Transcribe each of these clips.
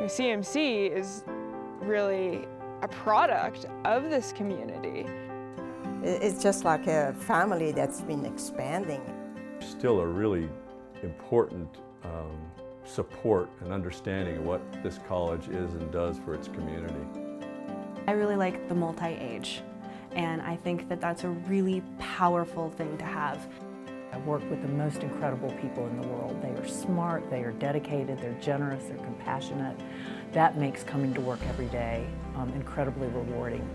CMC is really a product of this community. It's just like a family that's been expanding. Still a really important support and understanding of what this college is and does for its community. I really like the multi-age, and I think that that's a really powerful thing to have. I work with the most incredible people in the world. They are smart, they are dedicated, they're generous, they're compassionate. That makes coming to work every day incredibly rewarding.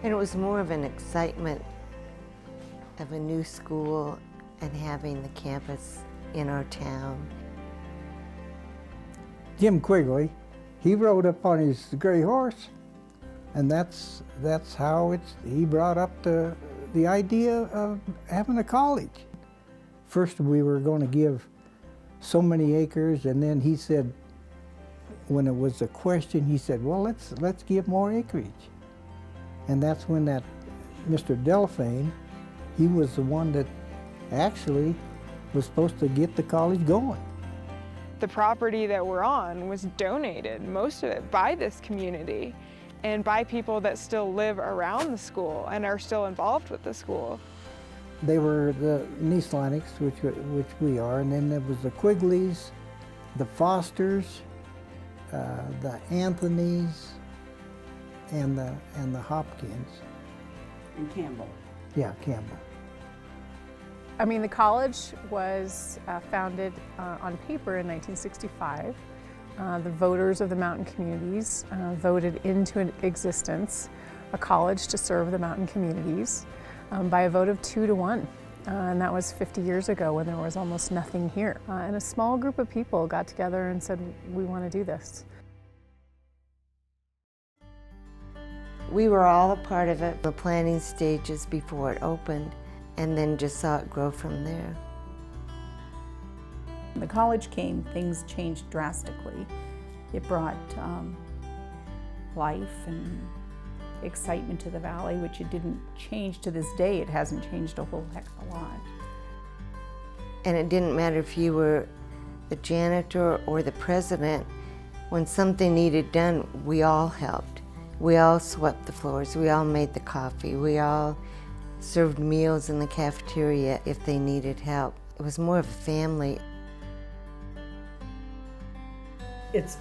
And it was more of an excitement of a new school and having the campus in our town. Jim Quigley, he rode up on his gray horse, and that's how he brought up the idea of having a college. First we were going to give so many acres, and then he said, when it was a question, he said, well, let's give more acreage. And that's when that Mr. Delphine, he was the one that actually was supposed to get the college going. The property that we're on was donated, most of it, by this community and by people that still live around the school and are still involved with the school. They were the Nieslaniks, which we are, and then there was the Quigleys, the Fosters, the Anthonys, and the Hopkins. And Campbell. Yeah, Campbell. I mean, the college was founded on paper in 1965. The voters of the mountain communities voted into existence a college to serve the mountain communities by a vote of 2-1. And that was 50 years ago when there was almost nothing here. And a small group of people got together and said, we want to do this. We were all a part of it, the planning stages before it opened, and then just saw it grow from there. When the college came, things changed drastically. It brought life and excitement to the valley, which it didn't change to this day. It hasn't changed a whole heck of a lot. And it didn't matter if you were the janitor or the president. When something needed done, we all helped. We all swept the floors, we all made the coffee, we all served meals in the cafeteria if they needed help. It was more of a family. It's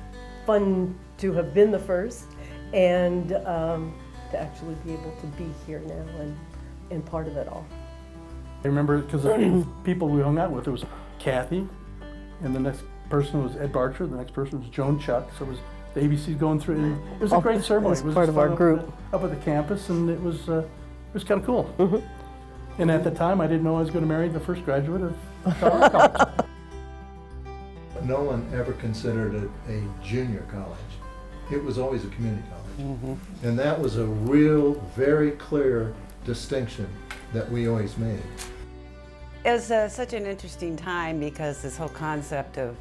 fun to have been the first and to actually be able to be here now and part of it all. I remember because the people we hung out with, it was Kathy, and the next person was Ed Barcher, the next person was Joan Chuck, so it was the ABC going through, and it was a great ceremony. It was part of our group. Up at the campus, and it was kind of cool. Mm-hmm. And at the time, I didn't know I was going to marry the first graduate of Colorado College. No one ever considered it a junior college. It was always a community college. Mm-hmm. And that was a real, very clear distinction that we always made. It was such an interesting time because this whole concept of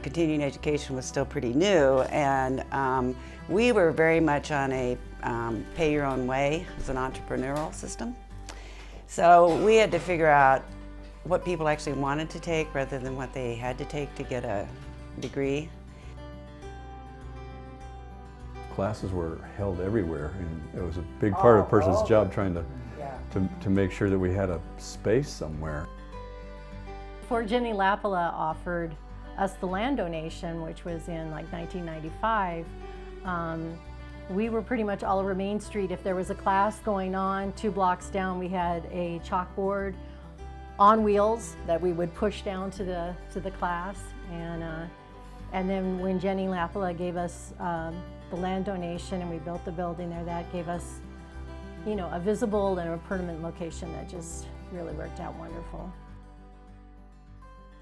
continuing education was still pretty new, and we were very much on a pay your own way as an entrepreneurial system. So we had to figure out what people actually wanted to take rather than what they had to take to get a degree. Classes were held everywhere, and it was a big part of a person's job trying to make sure that we had a space somewhere. Before Jenny Lapala offered us the land donation, which was in like 1995, we were pretty much all over Main Street. If there was a class going on 2 blocks down, we had a chalkboard on wheels that we would push down to the class. And then when Jenny Lapala gave us the land donation and we built the building there, that gave us, you know, a visible and a permanent location that just really worked out wonderful.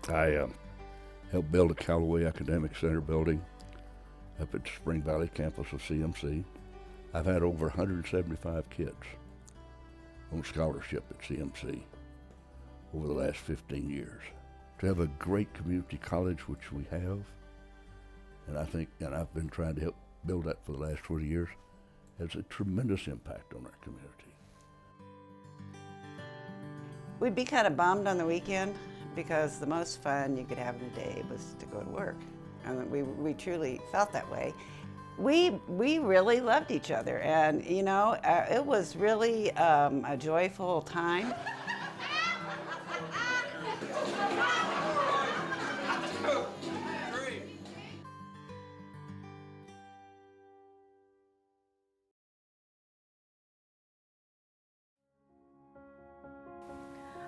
I helped build a Callaway Academic Center building up at Spring Valley campus of CMC. I've had over 175 kids on scholarship at CMC over the last 15 years. To have a great community college, which we have, and I've been trying to help build that for the last 20 years, has a tremendous impact on our community. We'd be kind of bummed on the weekend because the most fun you could have in the day was to go to work. and we truly felt that way. We really loved each other, and you know, it was really a joyful time.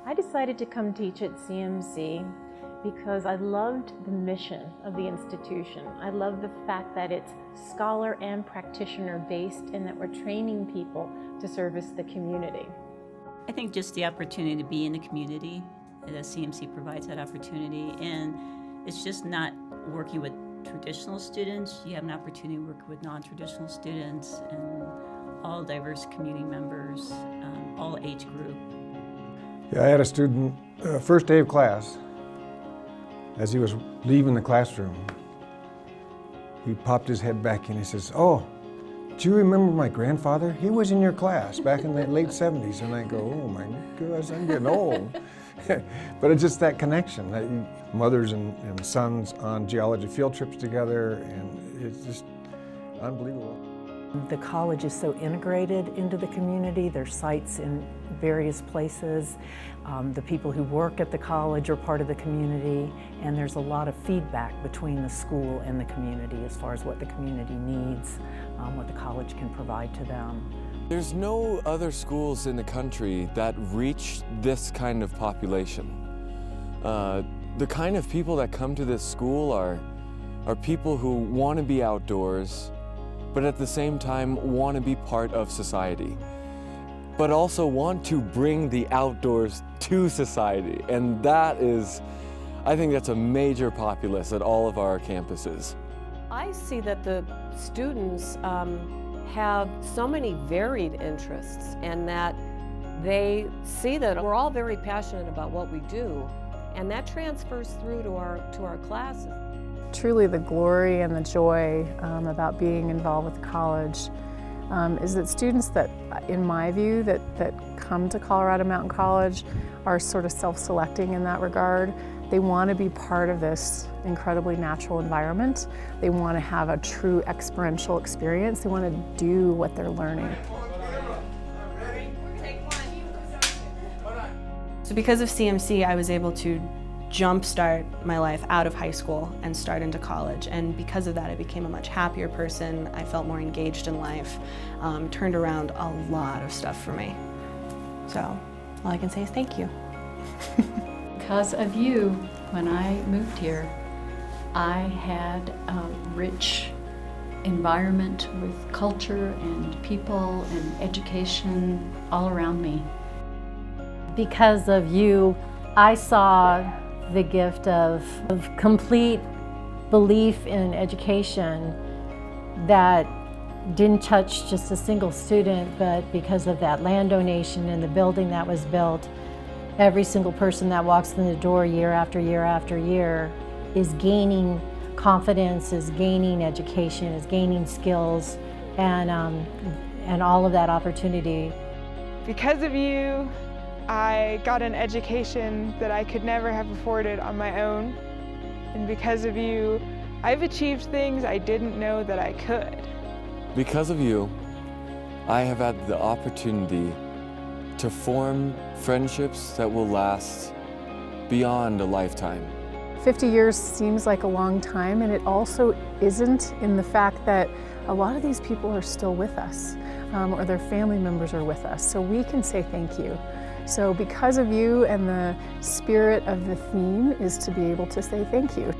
I decided to come teach at CMC because I loved the mission of the institution. I love the fact that it's scholar and practitioner based and that we're training people to service the community. I think just the opportunity to be in the community, the CMC provides that opportunity, and it's just not working with traditional students. You have an opportunity to work with non-traditional students and all diverse community members, all age group. Yeah, I had a student, first day of class, as he was leaving the classroom, he popped his head back and he says, "Oh, do you remember my grandfather? He was in your class back in the late 70s. And I go, "Oh my gosh, I'm getting old." But it's just that connection, that mothers and sons on geology field trips together, and it's just unbelievable. The college is so integrated into the community. There's sites in various places. The people who work at the college are part of the community, and there's a lot of feedback between the school and the community as far as what the community needs, what the college can provide to them. There's no other schools in the country that reach this kind of population. The kind of people that come to this school are people who want to be outdoors, but at the same time want to be part of society, but also want to bring the outdoors to society. And that is, I think that's a major populace at all of our campuses. I see that the students have so many varied interests, and that they see that we're all very passionate about what we do, and that transfers through to our classes. Truly the glory and the joy about being involved with the college is that students that, in my view, that come to Colorado Mountain College are sort of self-selecting in that regard. They want to be part of this incredibly natural environment. They want to have a true experiential experience. They want to do what they're learning. So because of CMC, I was able to jumpstart my life out of high school and start into college, and because of that I became a much happier person. I felt more engaged in life, turned around a lot of stuff for me. So all I can say is thank you. Because of you, when I moved here, I had a rich environment with culture and people and education all around me. Because of you, I saw the gift of complete belief in education that didn't touch just a single student, but because of that land donation and the building that was built, every single person that walks in the door year after year after year is gaining confidence, is gaining education, is gaining skills, and all of that opportunity. Because of you, I got an education that I could never have afforded on my own. And because of you, I've achieved things I didn't know that I could. Because of you, I have had the opportunity to form friendships that will last beyond a lifetime. 50 years seems like a long time, and it also isn't, in the fact that a lot of these people are still with us, or their family members are with us, so we can say thank you. So because of you, and the spirit of the theme is to be able to say thank you.